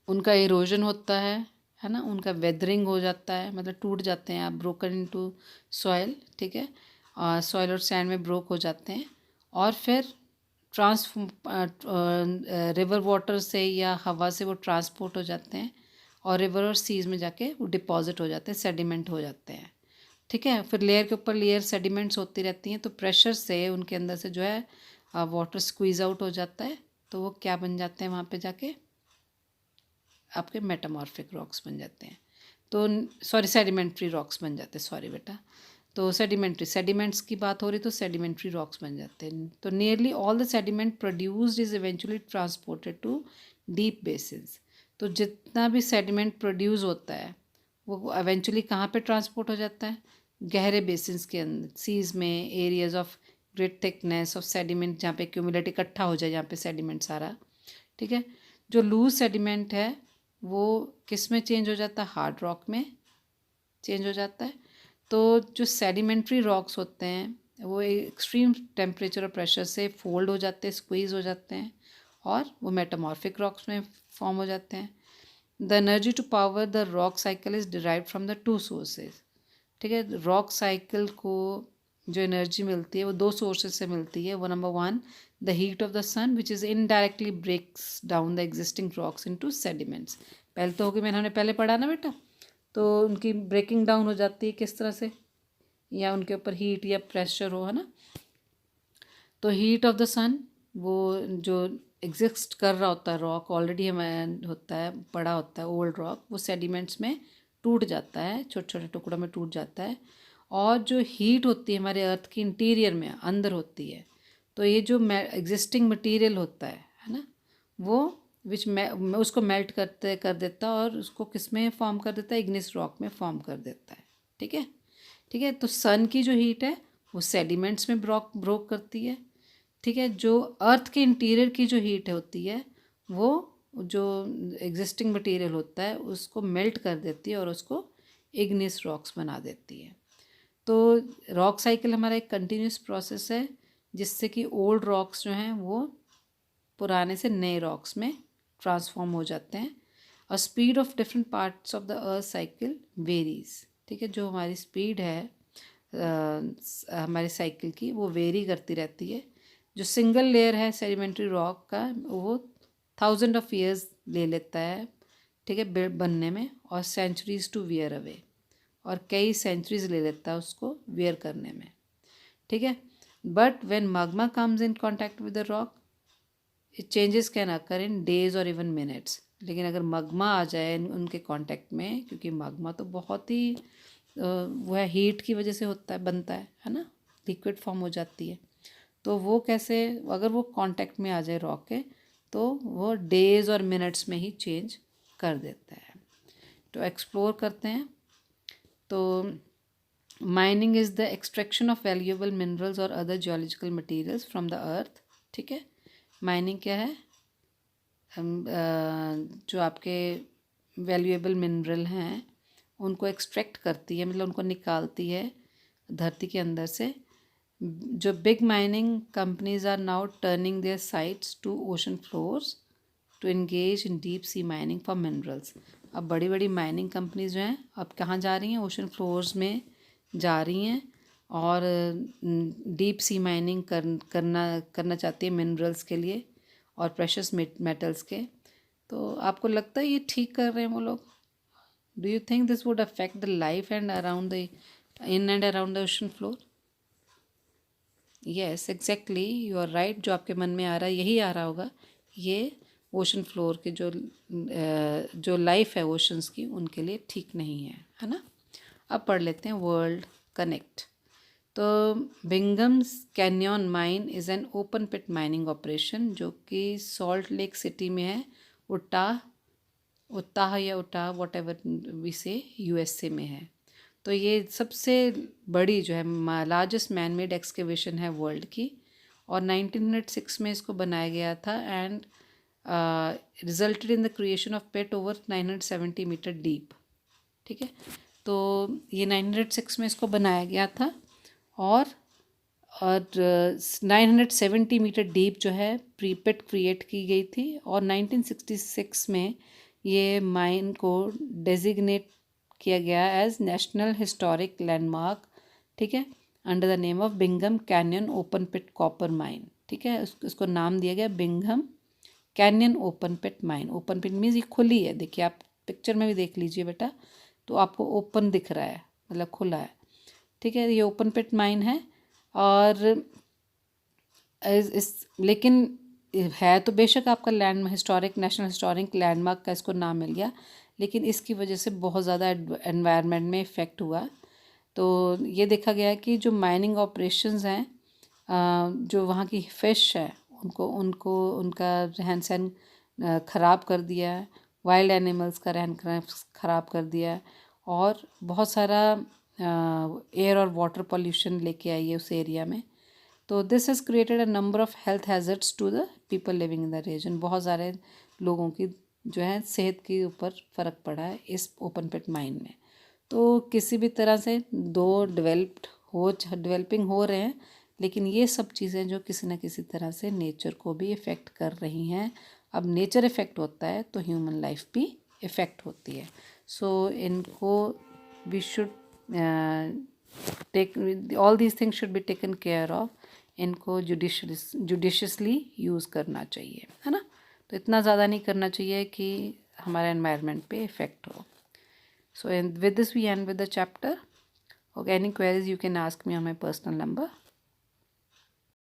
उनका इरोजन होता है ना, उनका वेदरिंग हो जाता है, मतलब टूट जाते हैं, आप ब्रोकन इनटू सॉइल, ठीक है, सॉइल और सैंड में ब्रोक हो जाते हैं, और फिर रिवर वाटर से या हवा से वो ट्रांसपोर्ट हो जाते हैं और रिवर और सीज में जाके वो डिपॉजिट हो जाते हैं, सेडिमेंट हो जाते हैं, ठीक है। फिर लेयर के ऊपर लेयर सेडिमेंट्स होती रहती हैं, तो प्रेशर से उनके अंदर से जो है वाटर स्क्वीज आउट हो जाता है, तो वो क्या बन जाते हैं वहाँ पे जाके आपके मेटामॉर्फिक रॉक्स बन जाते हैं। तो सॉरी, सेडिमेंट्री रॉक्स बन जाते हैं, सॉरी बेटा। तो सेडिमेंट्स की बात हो रही तो सेडिमेंट्री रॉक्स बन जाते हैं। तो nearly all the sediment produced is eventually transported to deep basins. तो जितना भी सेडिमेंट प्रोड्यूस होता है वो एवेंचुअली कहाँ पे ट्रांसपोर्ट हो जाता है, गहरे बेसिन्स के अंदर, सीज में, areas of great thickness of sediment जहाँ पे क्यूमुलेट इकट्ठा हो जाए, जहाँ पे सेडिमेंट सारा, ठीक है। जो लूज सेडिमेंट है वो किस में चेंज हो जाता है, हार्ड रॉक में चेंज हो जाता है। तो जो सेडिमेंट्री रॉक्स होते हैं वो एक्सट्रीम टेम्परेचर और प्रेशर से फोल्ड हो जाते हैं, स्क्वीज हो जाते हैं, और वो मेटामॉर्फिक रॉक्स में फॉर्म हो जाते हैं। The energy to power the rock cycle is derive from the 2 sources, ठीक है। रॉक साइकिल को जो एनर्जी मिलती है वो 2 सोर्सेज से मिलती है। वो number 1 the heat of the sun which is indirectly breaks down the existing rocks into sediments. पहले तो होगी, मैंने पहले पढ़ा ना बेटा, तो उनकी ब्रेकिंग डाउन हो जाती है किस तरह से, या उनके ऊपर हीट या प्रेशर हो, है ना। तो हीट ऑफ द सन, वो जो एग्जिस्ट कर रहा होता है रॉक, ऑलरेडी हमें होता है, पड़ा होता है ओल्ड रॉक, वो सेडिमेंट्स में टूट जाता है, छोटे छोटे टुकड़ों में टूट जाता है। और जो हीट होती है हमारे अर्थ की इंटीरियर में अंदर होती है, तो ये जो एग्जिस्टिंग मटेरियल होता है ना, वो विच उसको मेल्ट कर देता है और उसको किस में फॉर्म कर देता है, इग्निस रॉक में फॉर्म कर देता है, ठीक है, ठीक है। तो सन की जो हीट है वो सेडिमेंट्स में ब्रोक करती है, ठीक है। जो अर्थ के इंटीरियर की जो हीट होती है वो जो एग्जिस्टिंग मटेरियल होता है उसको मेल्ट कर देती है और उसको इग्निस रॉक्स बना देती है। तो रॉक साइकिल हमारा एक कंटिन्यूस प्रोसेस है जिससे कि ओल्ड रॉक्स जो हैं वो पुराने से नए रॉक्स में ट्रांसफॉर्म हो जाते हैं। और speed of different parts of the earth cycle varies, ठीक है। जो हमारी स्पीड है हमारी साइकिल की वो वेरी करती रहती है। जो सिंगल लेयर है सेडिमेंट्री रॉक का वो 1000 ऑफ ईयर्स ले लेता है, ठीक है, बनने में, और सेंचुरीज टू वियर अवे, और कई सेंचुरीज ले लेता है उसको वियर करने में, ठीक है। But when magma comes in contact with the rock changes can occur in days और इवन मिनट्स। लेकिन अगर मगमा आ जाए उनके कांटेक्ट में, क्योंकि मगमा तो बहुत ही वो है हीट की वजह से होता है, बनता है ना, लिक्विड फॉर्म हो जाती है, तो वो कैसे, अगर वो कांटेक्ट में आ जाए रॉक के तो वो डेज और मिनट्स में ही चेंज कर देता है। तो एक्सप्लोर करते हैं। तो mining is the extraction of valuable minerals और other geological materials from the earth, ठीक है। माइनिंग क्या है, जो आपके वैल्यूएबल मिनरल हैं उनको एक्सट्रैक्ट करती है, मतलब उनको निकालती है धरती के अंदर से। जो big mining companies are now turning their sites to ocean floors to engage in deep sea mining for minerals. अब बड़ी बड़ी माइनिंग कंपनीज जो हैं अब कहाँ जा रही हैं, ओशन फ्लोर्स में जा रही हैं और डीप सी माइनिंग करना चाहती है मिनरल्स के लिए और प्रेशस मेटल्स के। तो आपको लगता है ये ठीक कर रहे हैं वो लोग? Do you think this would affect the life and around the in and around the ocean floor? Yes exactly, you are right. जो आपके मन में आ रहा है यही आ रहा होगा। ये ओशन फ्लोर के जो लाइफ है ओशंस की, उनके लिए ठीक नहीं है ना। अब पढ़ लेते हैं वर्ल्ड कनेक्ट। तो Bingham's Canyon mine is an open pit mining operation जो कि सॉल्ट लेक सिटी में है। उटाह या Utah whatever we say USA में है। तो ये सबसे बड़ी जो है लार्जेस्ट मैन मेड एक्सकेवेशन है वर्ल्ड की, और 1906 में इसको बनाया गया था and resulted in the creation of pit over 970 metre deep. ठीक है, तो ये 906 में इसको बनाया गया था और 970 मीटर डीप जो है प्री पिट क्रिएट की गई थी, और 1966 में ये माइन को डेजिग्नेट किया गया एज नेशनल हिस्टोरिक लैंडमार्क। ठीक है, under the name of Bingham Canyon open pit copper mine. ठीक है, उसको नाम दिया गया Bingham Canyon open pit mine. Open pit means ये खुली है, देखिए आप पिक्चर में भी देख लीजिए बेटा, तो आपको ओपन दिख रहा है, मतलब खुला है। ठीक है, ये ओपन पिट माइन है और लेकिन है तो बेशक आपका land historic national historic landmark का इसको नाम मिल गया, लेकिन इसकी वजह से बहुत ज़्यादा एनवायरनमेंट में इफ़ेक्ट हुआ। तो ये देखा गया कि जो माइनिंग ऑपरेशंस हैं, जो वहाँ की फ़िश है उनको उनका रहन सहन ख़राब कर दिया है, वाइल्ड एनिमल्स का रहन ख़राब कर दिया है, और बहुत सारा एयर और वाटर पोल्यूशन लेके आई है उस एरिया में। तो this has created a number of health hazards to the people living in the region. बहुत सारे लोगों की जो है सेहत के ऊपर फ़र्क पड़ा है इस ओपन पिट माइन में। तो किसी भी तरह से दो डेवलपिंग हो रहे हैं, लेकिन ये सब चीज़ें जो किसी न किसी तरह से नेचर को भी इफ़ेक्ट कर रही हैं। अब नेचर इफ़ेक्ट होता है तो ह्यूमन लाइफ भी इफ़ेक्ट होती है। सो इनको we should take all these things should be taken care of. इनको जुडिशियसली यूज़ करना चाहिए, है ना। तो इतना ज़्यादा नहीं करना चाहिए कि हमारे एनवायरनमेंट पे इफ़ेक्ट हो। So with this we end with the chapter. Okay, any queries you can ask me on my personal number.